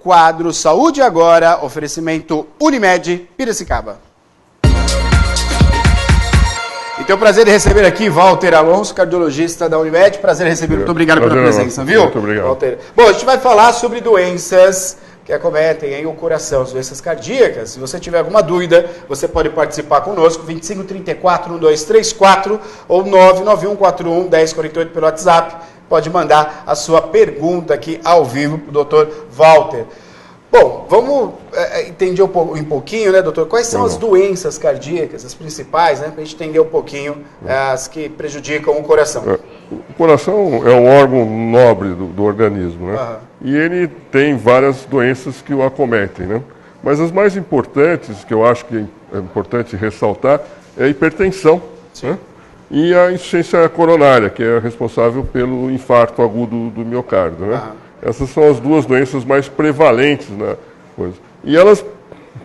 quadro Saúde Agora, oferecimento Unimed Piracicaba. E tenho o prazer de receber aqui Walter Alonso, cardiologista da Unimed. Prazer em receber. Muito obrigado pela presença, viu? Muito obrigado. Walter. Bom, a gente vai falar sobre doenças que acometem aí o coração, as doenças cardíacas. Se você tiver alguma dúvida, você pode participar conosco, 2534-1234 ou 99141-1048 pelo WhatsApp. Pode mandar a sua pergunta aqui ao vivo para o Dr. Walter. Bom, vamos entender um pouquinho, né, doutor? Quais são as doenças cardíacas, as principais, né? Para a gente entender um pouquinho as que prejudicam o coração. O coração é um órgão nobre do organismo, né? Uhum. E ele tem várias doenças que o acometem, né? Mas as mais importantes, que eu acho que é importante ressaltar, é a hipertensão, né? E a insuficiência coronária, que é responsável pelo infarto agudo do miocárdio, né? Uhum. Essas são as duas doenças mais prevalentes na coisa. E elas,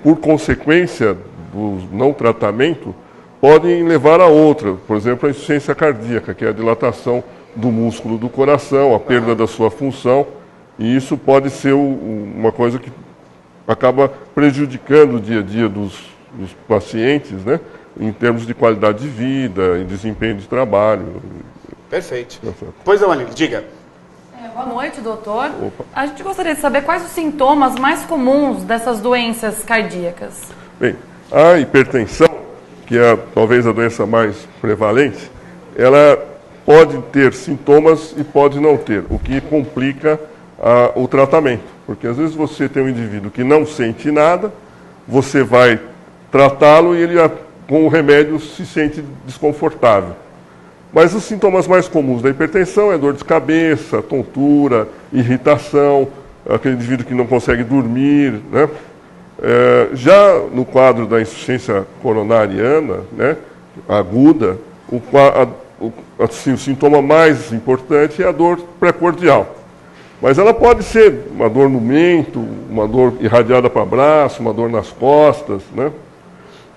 por consequência do não tratamento, podem levar a outra. Por exemplo, a insuficiência cardíaca, que é a dilatação do músculo do coração, a perda da sua função. E isso pode ser uma coisa que acaba prejudicando o dia a dia dos pacientes, né? Em termos de qualidade de vida, em desempenho de trabalho. Perfeito. Pois não, Aline, diga. Boa noite, doutor. Opa. A gente gostaria de saber quais os sintomas mais comuns dessas doenças cardíacas. Bem, a hipertensão, que é talvez a doença mais prevalente, ela pode ter sintomas e pode não ter, o que complica o tratamento. Porque às vezes você tem um indivíduo que não sente nada, você vai tratá-lo e ele com o remédio se sente desconfortável. Mas os sintomas mais comuns da hipertensão é dor de cabeça, tontura, irritação, aquele indivíduo que não consegue dormir, né? Já no quadro da insuficiência coronariana, né, aguda, o sintoma mais importante é a dor precordial. Mas ela pode ser uma dor no mento, uma dor irradiada para o braço, uma dor nas costas, né?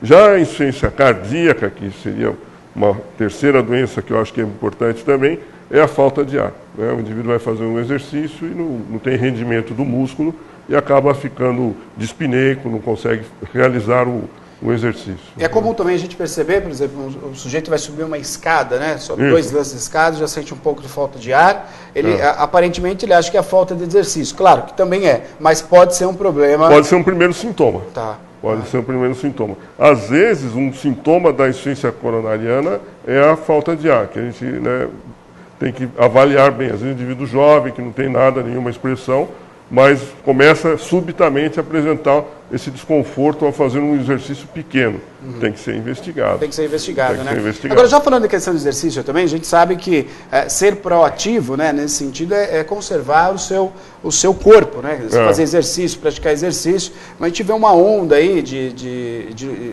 Já a insuficiência cardíaca, que seria uma terceira doença que eu acho que é importante também, é a falta de ar, né? O indivíduo vai fazer um exercício e não tem rendimento do músculo e acaba ficando dispineico, não consegue realizar o exercício. É comum também a gente perceber, por exemplo, o sujeito vai subir uma escada, né? Sobe 2 lances de escada, já sente um pouco de falta de ar. Ele, aparentemente, ele acha que é a falta de exercício. Claro que também é, mas pode ser um problema. Pode ser um primeiro sintoma. Tá. Pode ser o primeiro sintoma. Às vezes, um sintoma da insuficiência coronariana é a falta de ar, que a gente, né, tem que avaliar bem. Às vezes, um indivíduo jovem, que não tem nada, nenhuma expressão, mas começa subitamente a apresentar esse desconforto ao fazer um exercício pequeno. Tem que ser investigado. Tem que ser investigado, Tem que né? ser investigado. Agora, já falando da questão do exercício também, a gente sabe que ser proativo, né, nesse sentido, é conservar o seu corpo, né? Fazer exercício, praticar exercício. Mas a gente vê uma onda aí de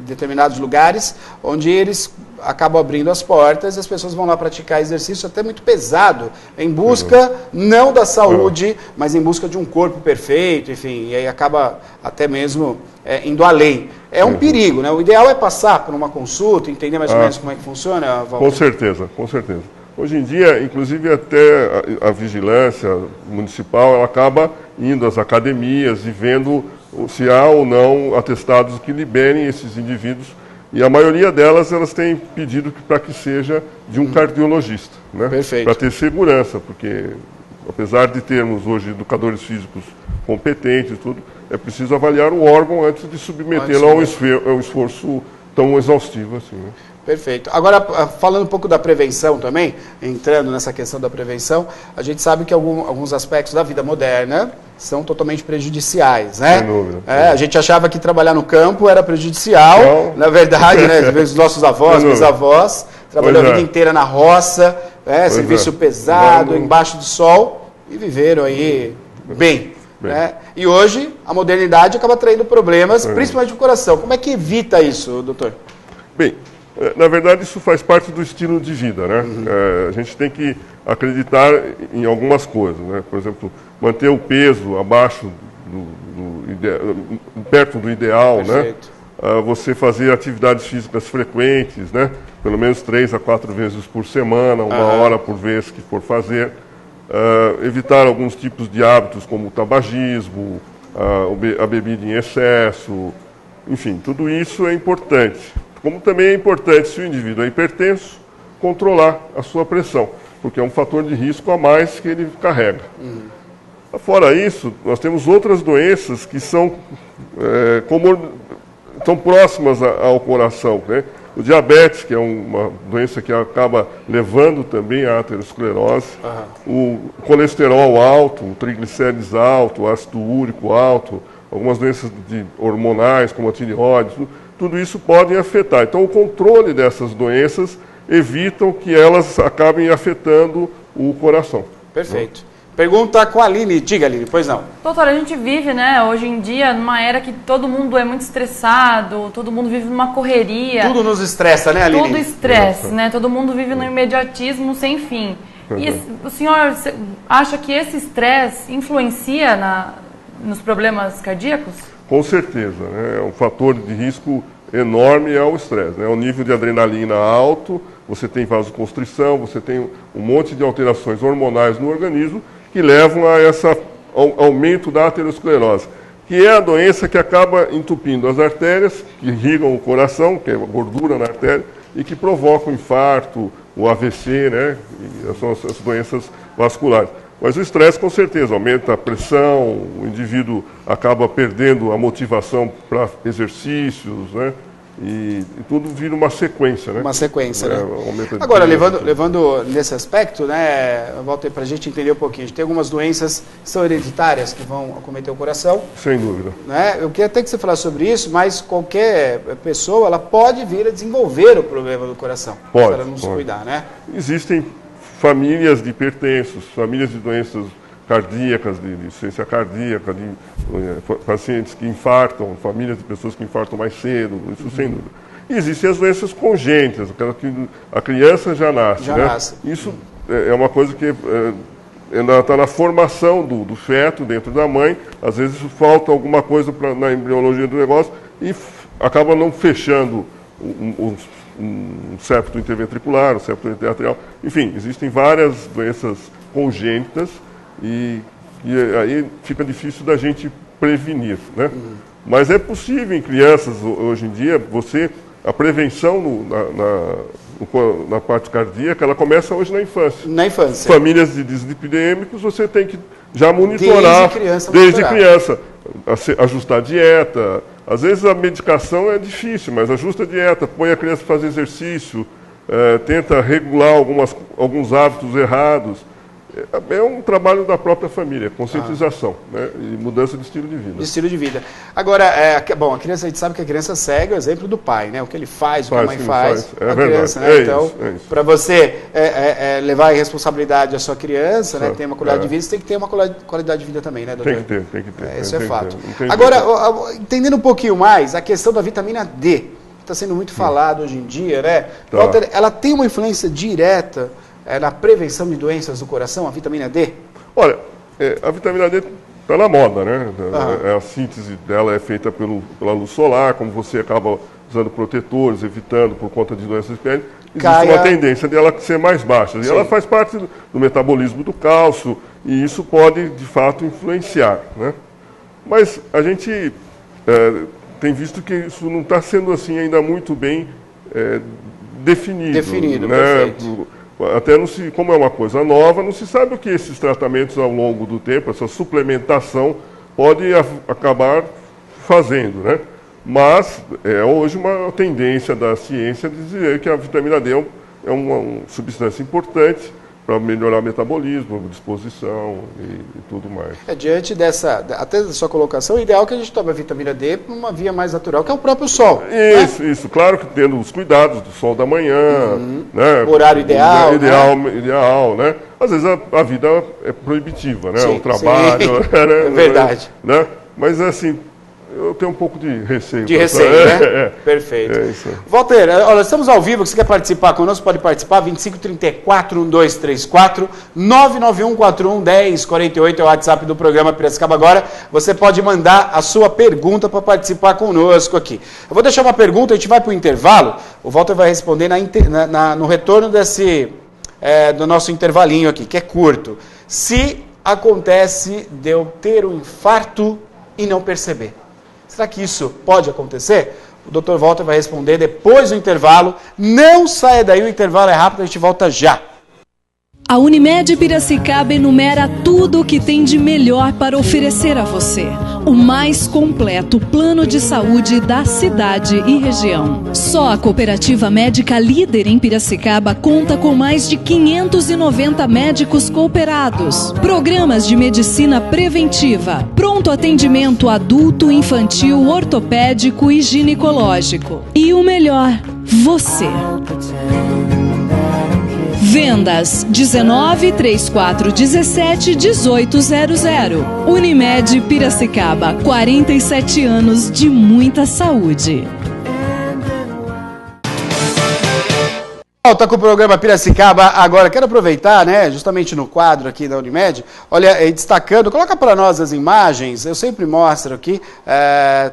determinados lugares onde eles acabam abrindo as portas e as pessoas vão lá praticar exercício até muito pesado, em busca não da saúde, mas em busca de um corpo perfeito, enfim, e aí acaba até mesmo indo além. É um perigo, né? O ideal é passar por uma consulta, entender mais ou menos como é que funciona, Walter? Com certeza, com certeza. Hoje em dia, inclusive até a vigilância municipal, ela acaba indo às academias e vendo se há ou não atestados que liberem esses indivíduos. E a maioria delas, elas têm pedido para que seja de um cardiologista, né? Perfeito. Para ter segurança, porque apesar de termos hoje educadores físicos competentes e tudo, é preciso avaliar o órgão antes de submetê-lo a um esforço tão exaustivo assim, né? Perfeito. Agora, falando um pouco da prevenção também, entrando nessa questão da prevenção, a gente sabe que alguns aspectos da vida moderna são totalmente prejudiciais, né? Sem dúvida. A gente achava que trabalhar no campo era prejudicial, Não. na verdade, né? Os nossos avós, bisavós, trabalhou a vida inteira na roça, serviço pesado, embaixo do sol, e viveram aí bem. Né? E hoje, a modernidade acaba traindo problemas, principalmente do coração. Como é que evita isso, doutor? Bem, na verdade, isso faz parte do estilo de vida, né? A gente tem que acreditar em algumas coisas, né? Por exemplo, manter o peso abaixo perto do ideal, Perfeito. né? Você fazer atividades físicas frequentes, né? Pelo menos 3 a 4 vezes por semana, 1 hora por vez que for fazer. evitar alguns tipos de hábitos como o tabagismo, a bebida em excesso, enfim, tudo isso é importante. Como também é importante, se o indivíduo é hipertenso, controlar a sua pressão, porque é um fator de risco a mais que ele carrega. Fora isso, nós temos outras doenças que são próximas ao coração, né? O diabetes, que é uma doença que acaba levando também à aterosclerose, o colesterol alto, o triglicérides alto, o ácido úrico alto, algumas doenças hormonais, como a tireoide, tudo isso pode afetar. Então, o controle dessas doenças evitam que elas acabem afetando o coração. Perfeito. Pergunta com a Aline. Diga, Aline, pois não. Doutor, a gente vive, né, hoje em dia, numa era que todo mundo é muito estressado, todo mundo vive numa correria. Tudo nos estressa, né, Aline? Tudo estresse, né? Todo mundo vive no imediatismo sem fim. E o senhor acha que esse estresse influencia nos problemas cardíacos? Com certeza, né? Um fator de risco enorme é o estresse, né? O nível de adrenalina alto, você tem vasoconstrição, você tem um monte de alterações hormonais no organismo que levam ao aumento da aterosclerose, que é a doença que acaba entupindo as artérias, que irrigam o coração, que é a gordura na artéria, e que provoca o infarto, o AVC, né? E são as doenças vasculares. Mas o estresse, com certeza, aumenta a pressão, o indivíduo acaba perdendo a motivação para exercícios, né? E tudo vira uma sequência, né? Uma sequência, né? Agora, levando nesse aspecto, né, volta para a gente entender um pouquinho. A gente tem algumas doenças que são hereditárias, que vão acometer o coração. Sem dúvida. Né? Eu queria até que você falasse sobre isso, mas qualquer pessoa, ela pode vir a desenvolver o problema do coração. Pode. Se ela não se cuidar, né? Existem famílias de hipertensos, famílias de doenças cardíacas, de insuficiência cardíaca, de pacientes que infartam, famílias de pessoas que infartam mais cedo, isso sem dúvida. E existem as doenças congênitas, aquela que a criança já nasce. Já né? nasce. Isso é uma coisa que ainda está na formação do feto dentro da mãe, às vezes falta alguma coisa na embriologia do negócio e acaba não fechando um septo interventricular, um septo interarterial. Enfim, existem várias doenças congênitas e aí fica difícil da gente prevenir, né? Mas é possível em crianças, hoje em dia, a prevenção na parte cardíaca, ela começa hoje na infância. Na infância. Famílias de dislipidêmicos, você tem que já monitorar desde criança, ajustar a dieta. Às vezes a medicação é difícil, mas ajusta a dieta, põe a criança para fazer exercício, tenta regular alguns hábitos errados. É um trabalho da própria família, conscientização, né? E mudança de estilo de vida. De estilo de vida. Agora, a criança, a gente sabe que a criança segue o exemplo do pai, né? O que ele faz, o que a mãe faz. É a verdade. Criança, né? Então, isso. para você levar a responsabilidade à sua criança, né? Ter uma qualidade de vida, você tem que ter uma qualidade de vida também, né, doutor? Tem que ter. Isso é fato. Agora, entendendo um pouquinho mais, a questão da vitamina D, que está sendo muito falado hoje em dia, né? Tá. Walter, ela tem uma influência direta na prevenção de doenças do coração, a vitamina D? Olha, a vitamina D está na moda, né? A síntese dela é feita pela luz solar, como você acaba usando protetores, evitando por conta de doenças de pele, existe uma tendência dela ser mais baixa. E ela faz parte do metabolismo do cálcio, e isso pode, de fato, influenciar, né? Mas a gente tem visto que isso não está sendo assim ainda muito bem definido. Definido, né? Perfeito. Até como é uma coisa nova, não se sabe o que esses tratamentos ao longo do tempo, essa suplementação, pode acabar fazendo, né? Mas é hoje uma tendência da ciência de dizer que a vitamina D é uma substância importante para melhorar o metabolismo, a disposição e tudo mais. Diante até da sua colocação, o ideal é que a gente tome a vitamina D por uma via mais natural, que é o próprio sol. Isso. Claro que tendo os cuidados do sol da manhã, né? O horário ideal. Ideal, né? Às vezes a vida é proibitiva, né? Sim, o trabalho. Né? É verdade. Né? Mas assim, eu tenho um pouco de receio. Né? Perfeito. É isso. Walter, olha, estamos ao vivo, você quer participar conosco, pode participar, 2534-1234, 991411048 é o WhatsApp do programa Piracicaba Agora. Você pode mandar a sua pergunta para participar conosco aqui. Eu vou deixar uma pergunta, a gente vai para o intervalo, o Walter vai responder no retorno do nosso intervalinho aqui, que é curto. se acontece de eu ter um infarto e não perceber? Será que isso pode acontecer? O Dr. Walter vai responder depois do intervalo. Não saia daí, o intervalo é rápido, a gente volta já. A Unimed Piracicaba enumera tudo o que tem de melhor para oferecer a você. O mais completo plano de saúde da cidade e região. Só a cooperativa médica líder em Piracicaba conta com mais de 590 médicos cooperados. Programas de medicina preventiva, pronto atendimento adulto, infantil, ortopédico e ginecológico. E o melhor, você. Vendas 19 34 17 1800. Unimed Piracicaba, 47 anos de muita saúde. Volta com o programa Piracicaba agora. Quero aproveitar, né, justamente no quadro aqui da Unimed, olha, destacando, coloca para nós as imagens, eu sempre mostro aqui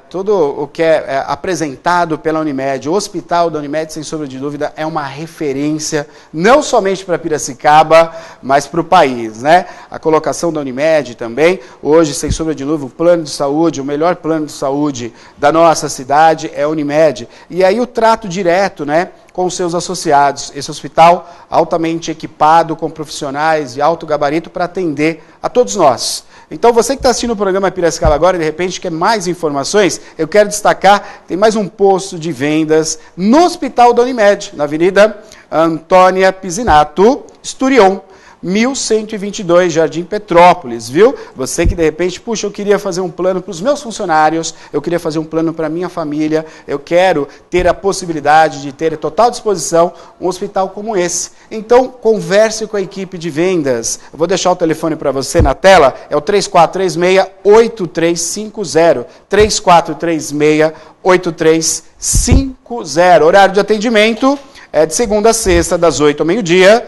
tudo o que é apresentado pela Unimed. O hospital da Unimed, sem sombra de dúvida, é uma referência, não somente para Piracicaba, mas para o país, né? A colocação da Unimed também, hoje, sem sombra de dúvida, o plano de saúde, o melhor plano de saúde da nossa cidade é a Unimed. E aí o trato direto, né, com os seus associados. Esse hospital altamente equipado, com profissionais de alto gabarito para atender a todos nós. Então, você que está assistindo o programa Piracicaba agora e de repente quer mais informações, eu quero destacar, tem mais um posto de vendas no Hospital da Unimed, na Avenida Antônia Pisinato, Esturion, 1122, Jardim Petrópolis, viu? Você que de repente, puxa, eu queria fazer um plano para os meus funcionários, eu queria fazer um plano para a minha família, eu quero ter a possibilidade de ter a total disposição um hospital como esse. Então, converse com a equipe de vendas. Eu vou deixar o telefone para você na tela, é o 3436-8350, 3436-8350. Horário de atendimento é de segunda a sexta, das 8 ao meio-dia,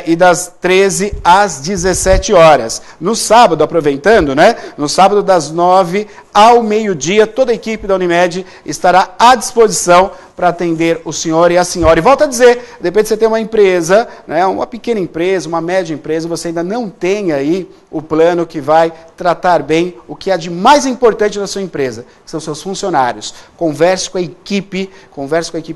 e das 13 às 17 horas. No sábado, aproveitando, né? No sábado, das 9 ao meio-dia, toda a equipe da Unimed estará à disposição para atender o senhor e a senhora. E volto a dizer, de repente você tem uma empresa, né, uma pequena empresa, uma média empresa, você ainda não tem aí o plano que vai tratar bem o que há de mais importante na sua empresa, que são seus funcionários. Converse com a equipe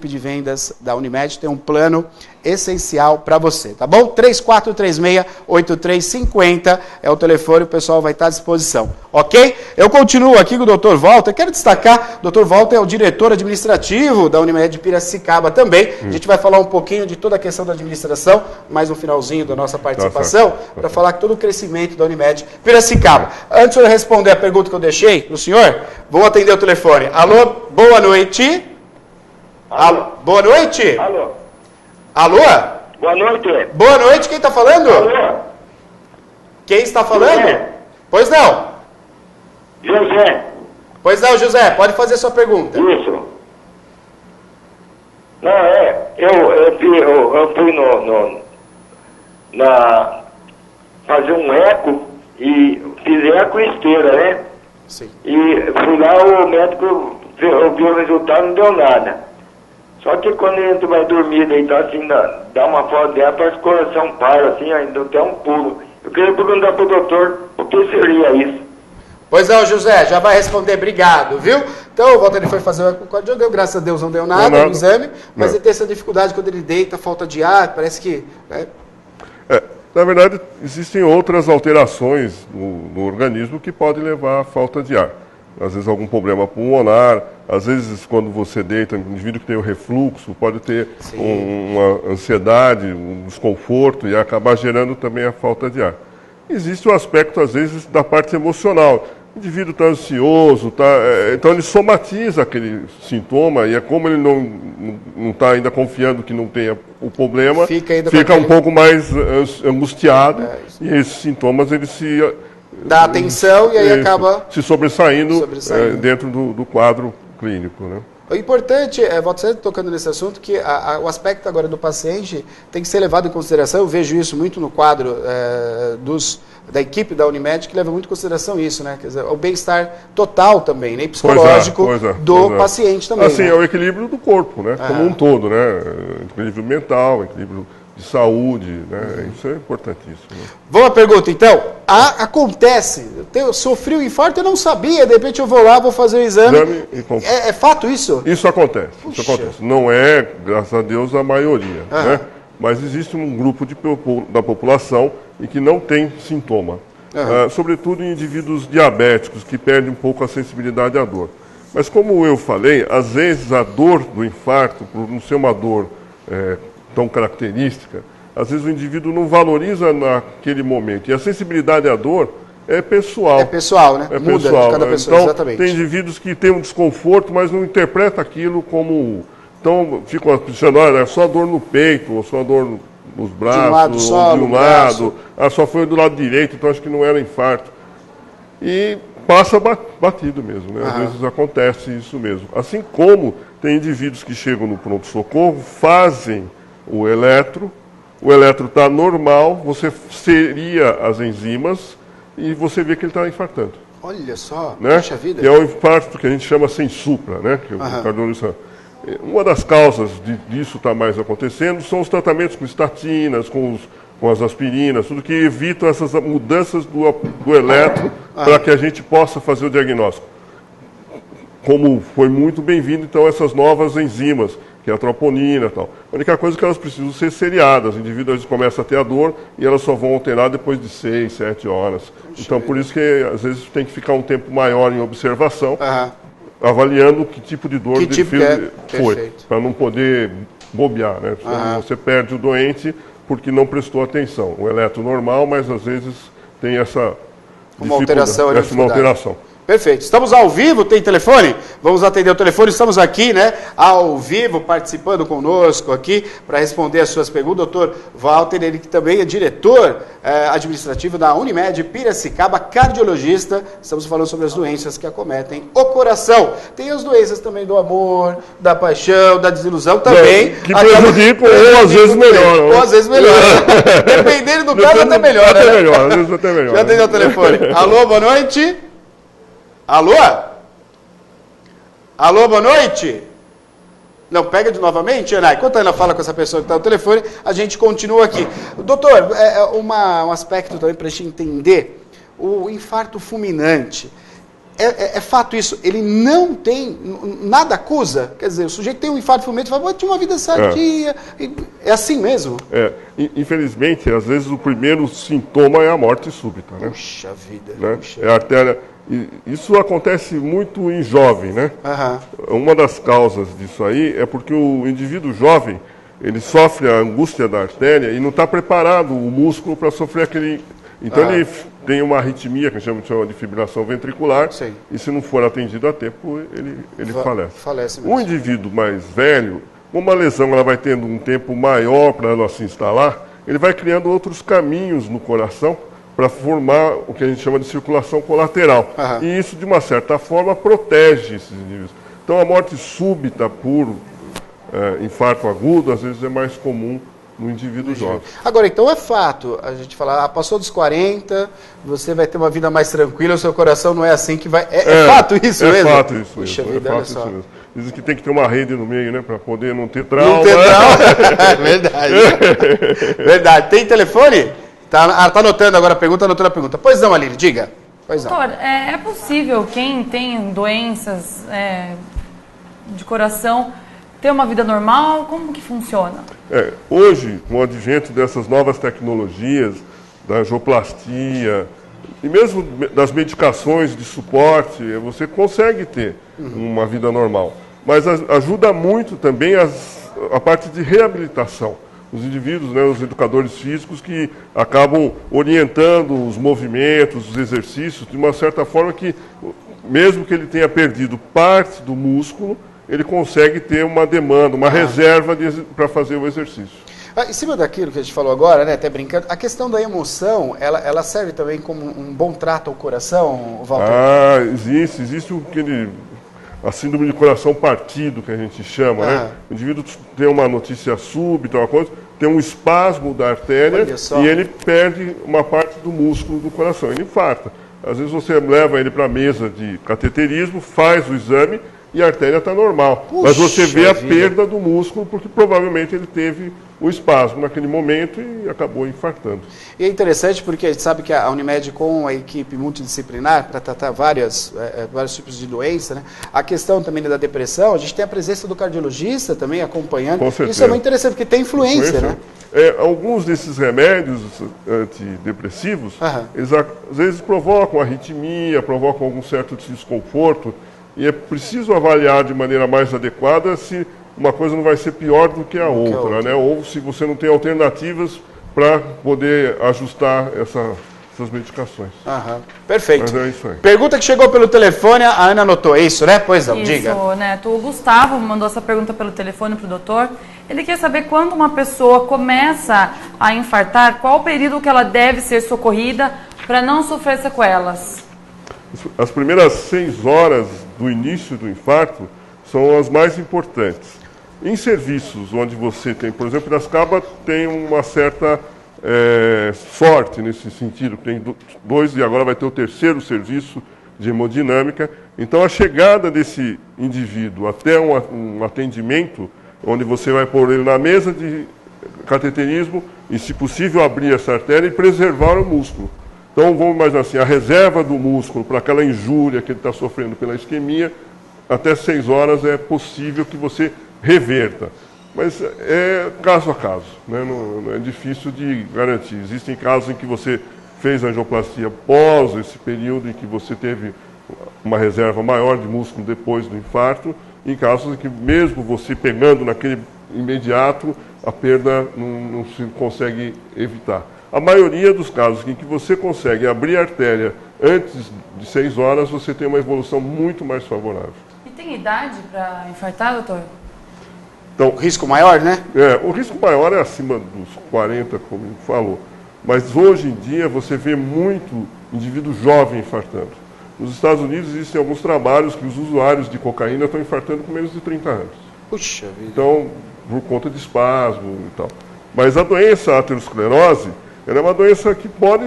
de vendas da Unimed, tem um plano essencial para você, tá bom? 3436-8350 é o telefone, o pessoal vai estar à disposição, ok? Eu continuo aqui com o Dr. Walter, quero destacar, o Dr. Walter é o diretor administrativo da Unimed Piracicaba também, a gente vai falar um pouquinho de toda a questão da administração, mais no finalzinho da nossa participação, para falar que todo o crescimento da Unimed Piracicaba. Antes de eu responder a pergunta que eu deixei para o senhor, vou atender o telefone. Alô, boa noite. Alô, boa noite. Alô. Alô? Boa noite. Boa noite, quem está falando? Alô. Quem está falando? José. Pois não. José. Pois não, José, pode fazer sua pergunta. Isso. Não, eu fui fazer um eco e fiz eco e esteira, né? Sim. E fui lá, o médico viu o resultado, não deu nada. Só que quando a gente vai dormir, deitar assim, dá uma foto dela, parece que o coração para, assim, ainda até um pulo. Eu queria perguntar para o doutor o que seria isso. Pois não, José, já vai responder, obrigado, viu? Então, o Walter foi fazer o ecocardiograma, deu, graças a Deus não deu nada no exame, mas ele tem essa dificuldade quando ele deita, falta de ar, parece que... Na verdade, existem outras alterações no organismo que podem levar à falta de ar. Às vezes algum problema pulmonar, às vezes quando você deita, um indivíduo que tem o refluxo, pode ter uma ansiedade, um desconforto e acabar gerando também a falta de ar. Existe o aspecto, às vezes, da parte emocional. O indivíduo está ansioso, então ele somatiza aquele sintoma e é como ele não está ainda confiando que não tenha o problema, fica um pouco mais angustiado e esses sintomas eles se... dá atenção e aí acaba... se sobressaindo. Dentro do quadro clínico, né? O importante, você tocando nesse assunto, que o aspecto agora do paciente tem que ser levado em consideração. Eu vejo isso muito no quadro da equipe da Unimed, que leva muito em consideração isso, né? Quer dizer, o bem-estar total também, né? E psicológico do paciente também. Assim, né? É o equilíbrio do corpo, né? Como um todo, né? Equilíbrio mental, equilíbrio saúde, né? Isso é importantíssimo. Né? Vamos à pergunta, então. Acontece, eu sofri um infarto, eu não sabia, de repente eu vou lá, vou fazer o exame. É fato isso? Isso acontece, isso acontece. Não é, graças a Deus, a maioria, né? Mas existe um grupo da população e que não tem sintoma. Sobretudo em indivíduos diabéticos, que perdem um pouco a sensibilidade à dor. Mas como eu falei, às vezes a dor do infarto, por não ser uma dor tão característica, às vezes o indivíduo não valoriza naquele momento. E a sensibilidade à dor é pessoal. É pessoal, né? Muda pessoal, de cada pessoa, então, exatamente. Tem indivíduos que têm um desconforto, mas não interpretam aquilo como... Então, ficam pensando, olha, é só dor no peito, ou só dor nos braços, de um lado só, de um lado. Só foi do lado direito, então acho que não era infarto. E passa batido mesmo, né? Às vezes acontece isso mesmo. Assim como tem indivíduos que chegam no pronto-socorro, fazem o eletro está normal, você seria as enzimas e você vê que ele está infartando. Olha só, né? Puxa vida. Que é o infarto que a gente chama sem supra, né? Que o cardiologista... Uma das causas disso estar mais acontecendo são os tratamentos com estatinas, com as aspirinas, tudo que evitam essas mudanças do eletro para que a gente possa fazer o diagnóstico. Como foi muito bem-vindo, então, essas novas enzimas, que é a troponina e tal. A única coisa é que elas precisam ser seriadas. O indivíduo às vezes começa a ter a dor e elas só vão alterar depois de 6, 7 horas. Então, por isso que às vezes tem que ficar um tempo maior em observação, avaliando que tipo de dor foi, para não poder bobear, né? Você perde o doente porque não prestou atenção. O eletro normal, mas às vezes tem essa alteração. Perfeito. Estamos ao vivo, tem telefone? Vamos atender o telefone. Estamos aqui, né, ao vivo, participando conosco aqui para responder as suas perguntas. Doutor Walter, ele que também é diretor administrativo da Unimed Piracicaba, cardiologista. Estamos falando sobre as doenças que acometem o coração. Tem as doenças também do amor, da paixão, da desilusão também. Que prejudicam ou às vezes melhoram. Ou às vezes melhoram. Dependendo do caso, até melhor. Até melhor, às vezes até melhor. Já atendeu o telefone. Alô, boa noite. Alô? Alô, boa noite? Não, pega de novamente, Ana. Enquanto a Ana fala com essa pessoa que está no telefone, a gente continua aqui. Doutor, um aspecto também para a gente entender, o infarto fulminante. É fato isso, ele não tem, nada acusa? Quer dizer, o sujeito tem um infarto fulminante e fala, tinha uma vida sadia. É assim mesmo? Infelizmente, às vezes o primeiro sintoma é a morte súbita, né? Puxa vida. Né? Puxa. É a artéria... Isso acontece muito em jovem, né? Uma das causas disso aí é porque o indivíduo jovem, ele sofre a angústia da artéria e não está preparado o músculo para sofrer aquele... Então ele tem uma arritmia, que a gente chama de fibrilação ventricular, e se não for atendido a tempo, ele falece. O indivíduo mais velho, como a lesão ela vai tendo um tempo maior para ela se instalar, ele vai criando outros caminhos no coração, para formar o que a gente chama de circulação colateral. E isso, de uma certa forma, protege esses indivíduos. Então, a morte súbita por infarto agudo, às vezes, é mais comum no indivíduo jovem. Agora, então é fato, a gente fala, passou dos 40, você vai ter uma vida mais tranquila, o seu coração não é assim que vai... É fato isso mesmo? É fato isso Puxa mesmo. Vida, é fato isso mesmo. Dizem que tem que ter uma rede no meio, né, para poder não ter trauma. Não ter trauma? Verdade. Verdade. Tem telefone? Tá anotando agora a pergunta, anotando a pergunta. Pois não, Aline, diga. Pois não. Doutor, é possível quem tem doenças de coração ter uma vida normal? Como que funciona? Hoje, com o advento dessas novas tecnologias, da angioplastia, e mesmo das medicações de suporte, você consegue ter uma vida normal. Mas ajuda muito também a parte de reabilitação. Os indivíduos, né, os educadores físicos que acabam orientando os movimentos, os exercícios, de uma certa forma que, mesmo que ele tenha perdido parte do músculo, ele consegue ter uma demanda, uma reserva para fazer o exercício. Em cima daquilo que a gente falou agora, né, até brincando, a questão da emoção, ela serve também como um bom trato ao coração, Walter? Existe a síndrome de coração partido, que a gente chama, né? O indivíduo tem uma notícia súbita, uma coisa, tem um espasmo da artéria e ele perde uma parte do músculo do coração, ele infarta. Às vezes você leva ele para a mesa de cateterismo, faz o exame e a artéria está normal. Puxa mas você vê a vida. perda do músculo, porque provavelmente ele teve o espasmo naquele momento e acabou infartando. E é interessante porque a gente sabe que a Unimed, com a equipe multidisciplinar, para tratar vários tipos de doença, né? A questão também da depressão, a gente tem a presença do cardiologista também acompanhando. Com certeza. Isso é muito interessante, porque tem influência, né? Alguns desses remédios antidepressivos, eles às vezes provocam arritmia, provocam algum certo desconforto, e é preciso avaliar de maneira mais adequada se uma coisa não vai ser pior do que a outra, né? Ou se você não tem alternativas para poder ajustar essas medicações. Perfeito. Mas é isso aí. Pergunta que chegou pelo telefone, a Ana anotou, é isso, né? Pois não, diga. Isso, Neto. O Gustavo mandou essa pergunta pelo telefone para o doutor. Ele quer saber quando uma pessoa começa a infartar, qual o período que ela deve ser socorrida para não sofrer sequelas? As primeiras 6 horas do início do infarto são as mais importantes. Em serviços onde você tem, por exemplo, Piracicaba tem uma certa sorte nesse sentido, tem 2 e agora vai ter o 3º serviço de hemodinâmica. Então a chegada desse indivíduo até um atendimento, onde você vai pôr ele na mesa de cateterismo e, se possível, abrir essa artéria e preservar o músculo. Então vamos imaginar assim, a reserva do músculo para aquela injúria que ele está sofrendo pela isquemia, até 6 horas é possível que você reverta. Mas é caso a caso, né? Não é difícil de garantir. Existem casos em que você fez a angioplastia após esse período em que você teve uma reserva maior de músculo depois do infarto, em casos em que mesmo você pegando naquele imediato, a perda não se consegue evitar. A maioria dos casos em que você consegue abrir a artéria antes de 6 horas, você tem uma evolução muito mais favorável. E tem idade para infartar, doutor? Então, risco maior, né? O risco maior é acima dos 40, como ele falou. Mas hoje em dia você vê muito indivíduo jovem infartando. Nos Estados Unidos existem alguns trabalhos que os usuários de cocaína estão infartando com menos de 30 anos. Puxa vida. Então, por conta de espasmo e tal. Mas a doença aterosclerose, ela é uma doença que pode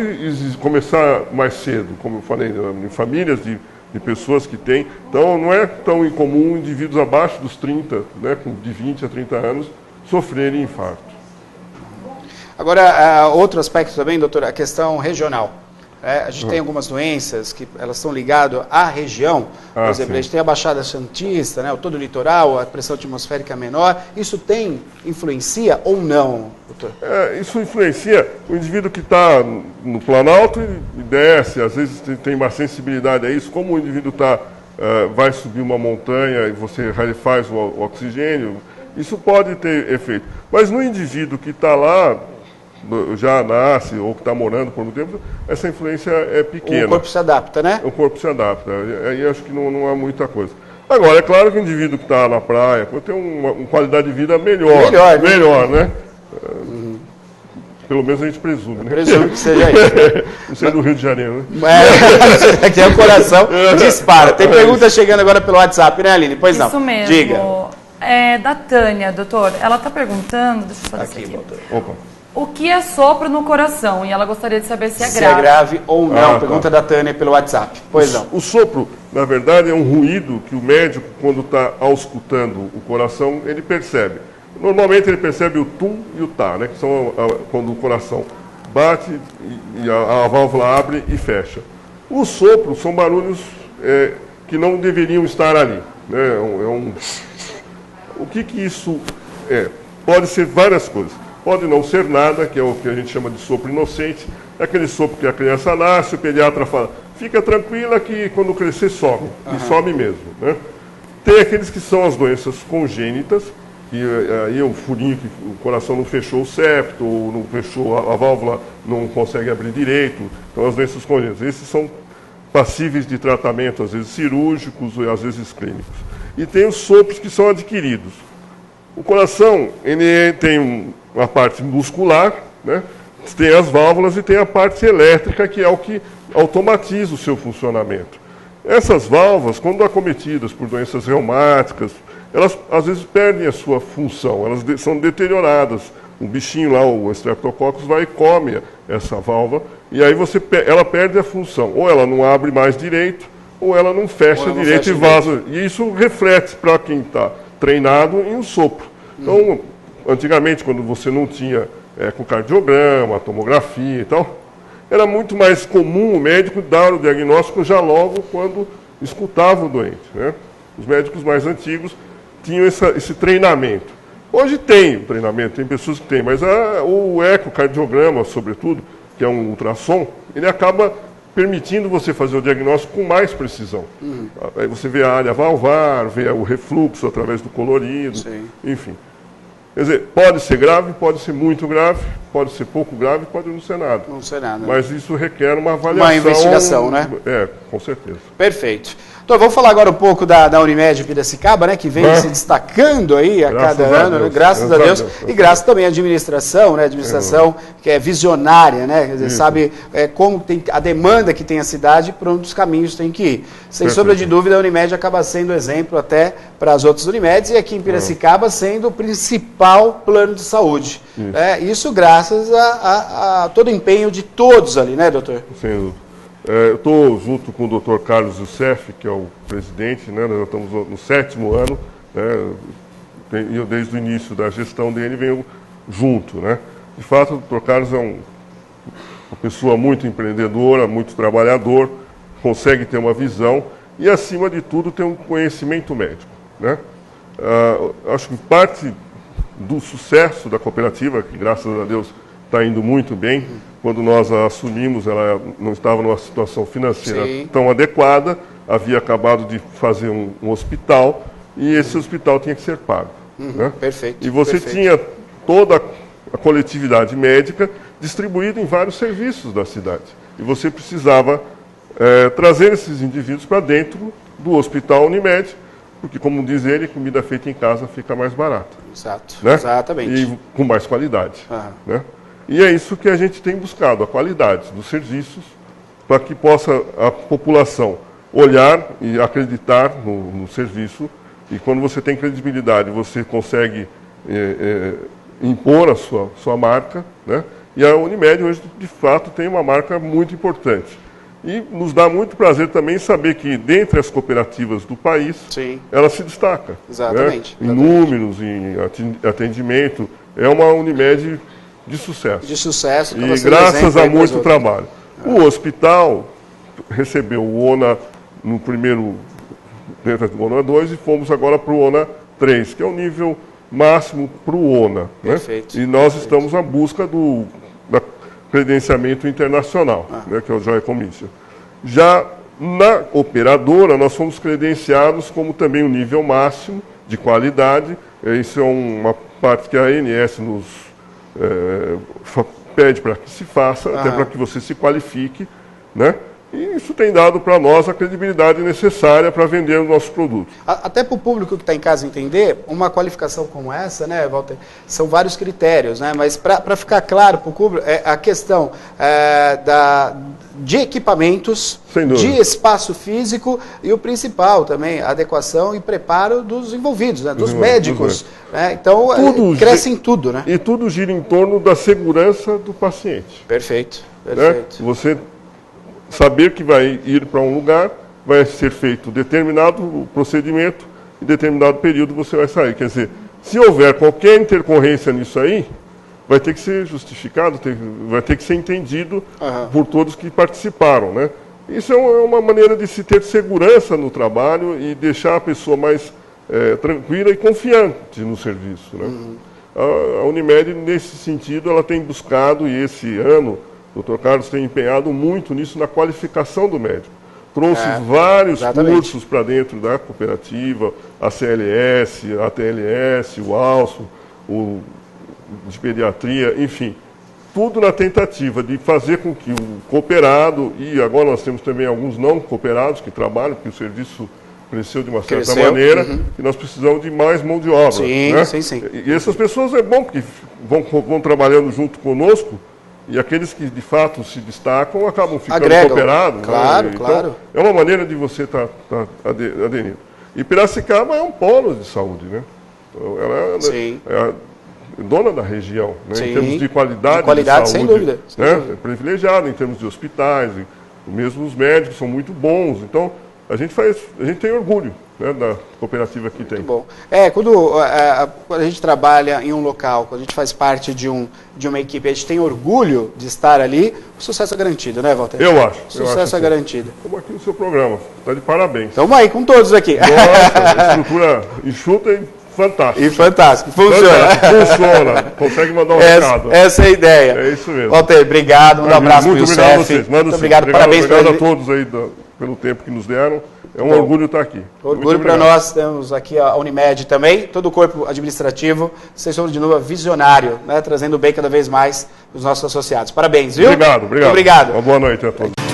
começar mais cedo, como eu falei, em famílias de pessoas que têm. Então, não é tão incomum indivíduos abaixo dos 30, né, de 20 a 30 anos, sofrerem infarto. Agora, outro aspecto também, doutor, a questão regional. A gente tem algumas doenças que elas estão ligadas à região. Por exemplo, sim. a gente tem a Baixada Santista, né, todo o litoral, a pressão atmosférica menor. Isso influencia ou não, doutor? Isso influencia o indivíduo que está no Planalto e desce, às vezes tem uma sensibilidade a isso. Como o indivíduo vai subir uma montanha e você rarefaz o oxigênio, isso pode ter efeito. Mas no indivíduo que está lá, já nasce ou que está morando por muito tempo, essa influência é pequena. O corpo se adapta, né? O corpo se adapta. Aí acho que não há muita coisa. Agora, é claro que o indivíduo que está na praia tem uma qualidade de vida melhor. Melhor, né? Pelo menos a gente presume, né? Presume que seja isso. Não sei do Rio de Janeiro, né? Aqui é o coração dispara. Tem pergunta chegando agora pelo WhatsApp, né, Aline? Pois não. Isso mesmo. Diga. É da Tânia, doutor. Ela está perguntando, deixa eu fazer isso aqui. doutor. Opa. O que é sopro no coração? E ela gostaria de saber se é Se grave. é grave ou não. Pergunta da Tânia pelo WhatsApp. Pois não. O sopro, na verdade, é um ruído que o médico, quando está auscultando o coração, ele percebe. Normalmente ele percebe o tum e o tá, né? Que são quando o coração bate e a válvula abre e fecha. Os sopros são barulhos que não deveriam estar ali, né? O que isso é? Pode ser várias coisas. Pode não ser nada, que é o que a gente chama de sopro inocente. É aquele sopro que a criança nasce, o pediatra fala, fica tranquila que quando crescer some. E some mesmo, né? Tem aqueles que são as doenças congênitas, que aí é um furinho que o coração não fechou o septo, ou não fechou a válvula, não consegue abrir direito. Então as doenças congênitas. Esses são passíveis de tratamento, às vezes cirúrgicos, às vezes clínicos. E tem os sopros que são adquiridos. O coração, ele tem uma parte muscular, né? Tem as válvulas e tem a parte elétrica, que é o que automatiza o seu funcionamento. Essas válvulas, quando acometidas por doenças reumáticas, elas às vezes perdem a sua função, elas são deterioradas. Um bichinho lá, o Streptococcus, vai e come essa válvula, e aí ela perde a função. Ou ela não abre mais direito, ou ela não fecha direito e vaza. E isso reflete para quem está treinado em um sopro. Então, antigamente, quando você não tinha ecocardiograma, tomografia e tal, era muito mais comum o médico dar o diagnóstico já logo quando escutava o doente, né? Os médicos mais antigos tinham esse treinamento. Hoje tem o treinamento, tem pessoas que têm, mas o ecocardiograma, sobretudo, que é um ultrassom, ele acaba permitindo você fazer o diagnóstico com mais precisão. Aí você vê a área valvar, vê o refluxo através do colorido, enfim. Quer dizer, pode ser grave, pode ser muito grave, pode ser pouco grave, pode não ser nada. Não ser nada. Mas isso requer uma avaliação. Uma investigação, né? Com certeza. Perfeito. Então, vamos falar agora um pouco da Unimed Piracicaba, né, que vem se destacando aí a cada ano, né, graças a Deus, e graças também à administração, né, administração que é visionária, né, quer dizer, sabe como tem a demanda que tem a cidade, por onde os caminhos tem que ir. Sem sombra de dúvida, a Unimed acaba sendo exemplo até para as outras Unimeds, e aqui em Piracicaba sendo o principal plano de saúde. Isso graças a todo o empenho de todos ali, né, doutor? Sim. Eu estou junto com o Dr. Carlos Youssef, que é o presidente, né? Nós estamos no 7º ano, né? Eu desde o início da gestão dele venho junto, né? De fato, o Dr. Carlos é uma pessoa muito empreendedora, muito trabalhador, consegue ter uma visão e, acima de tudo, tem um conhecimento médico, né? Acho que parte do sucesso da cooperativa, que graças a Deus está indo muito bem. Quando nós a assumimos, ela não estava numa situação financeira tão adequada, havia acabado de fazer um hospital e esse hospital tinha que ser pago. Né? Perfeito. E você tinha toda a coletividade médica distribuída em vários serviços da cidade. E você precisava trazer esses indivíduos para dentro do hospital Unimed, porque, como diz ele, comida feita em casa fica mais barata. Exato. Né? Exatamente. E com mais qualidade. Né? E é isso que a gente tem buscado, a qualidade dos serviços, para que possa a população olhar e acreditar no serviço. E quando você tem credibilidade, você consegue impor a sua marca, né? E a Unimed hoje, de fato, tem uma marca muito importante. E nos dá muito prazer também saber que, dentre as cooperativas do país, ela se destaca. Exatamente. Né? Em números, em atendimento. É uma Unimed de sucesso. De sucesso. E graças a muito trabalho. O hospital recebeu o ONA no primeiro, dentro do ONA 2, e fomos agora para o ONA 3, que é o nível máximo para o ONA. Perfeito. Né? E nós estamos à busca do credenciamento internacional, né, que é o Joint Commission. Já na operadora, nós fomos credenciados como também o nível máximo de qualidade. Isso é uma parte que a ANS nos pede para que se faça, até para que você se qualifique, né? E isso tem dado para nós a credibilidade necessária para vender os nossos produtos. Até para o público que está em casa entender, uma qualificação como essa, né, Walter, são vários critérios, né? Mas para ficar claro para o público, a questão de equipamentos, de espaço físico e o principal também, a adequação e preparo dos envolvidos, né, dos médicos. Né? Então, cresce em tudo, né? E tudo gira em torno da segurança do paciente. Perfeito, Né? perfeito. Você saber que vai ir para um lugar, vai ser feito determinado procedimento, em determinado período você vai sair. Quer dizer, se houver qualquer intercorrência nisso aí, vai ter que ser justificado, vai ter que ser entendido por todos que participaram, né? Isso é uma maneira de se ter segurança no trabalho e deixar a pessoa mais tranquila e confiante no serviço, né? A Unimed, nesse sentido, ela tem buscado, e esse ano o Dr. Carlos tem empenhado muito nisso, na qualificação do médico. Trouxe vários cursos para dentro da cooperativa, a CLS, a TLS, o ALSO, o de pediatria, enfim. Tudo na tentativa de fazer com que o cooperado, e agora nós temos também alguns não cooperados que trabalham, porque o serviço cresceu de uma certa maneira, e nós precisamos de mais mão de obra. Sim, né? sim. E essas pessoas é bom, porque vão trabalhando junto conosco, e aqueles que de fato se destacam acabam ficando cooperados. Claro, né? claro. Então, é uma maneira de você estar aderindo. E Piracicaba é um polo de saúde, né? Então, ela é a dona da região, né? Em termos de qualidade de saúde, sem dúvida. Né? É privilegiada em termos de hospitais, mesmo os médicos são muito bons. Então, a gente tem orgulho, né, da cooperativa que tem. Muito bom. Quando a gente trabalha em um local, quando a gente faz parte de uma equipe, a gente tem orgulho de estar ali, o sucesso é garantido, né, Walter? Eu acho. O sucesso é garantido. Estamos aqui no seu programa, está de parabéns. Estamos aí com todos aqui. Nossa, estrutura enxuta e fantástica. E fantástico, funciona. Funciona, consegue mandar um recado. Essa é a ideia. É isso mesmo. Walter, obrigado, um abraço para o Youssef. Obrigado a vocês. Muito obrigado, parabéns obrigado a todos aí pelo tempo que nos deram. É um orgulho estar aqui. Orgulho para nós, temos aqui a Unimed também, todo o corpo administrativo, vocês são de novo visionário, né, trazendo o bem cada vez mais dos nossos associados. Parabéns, viu? Obrigado. Obrigado. Uma boa noite a todos.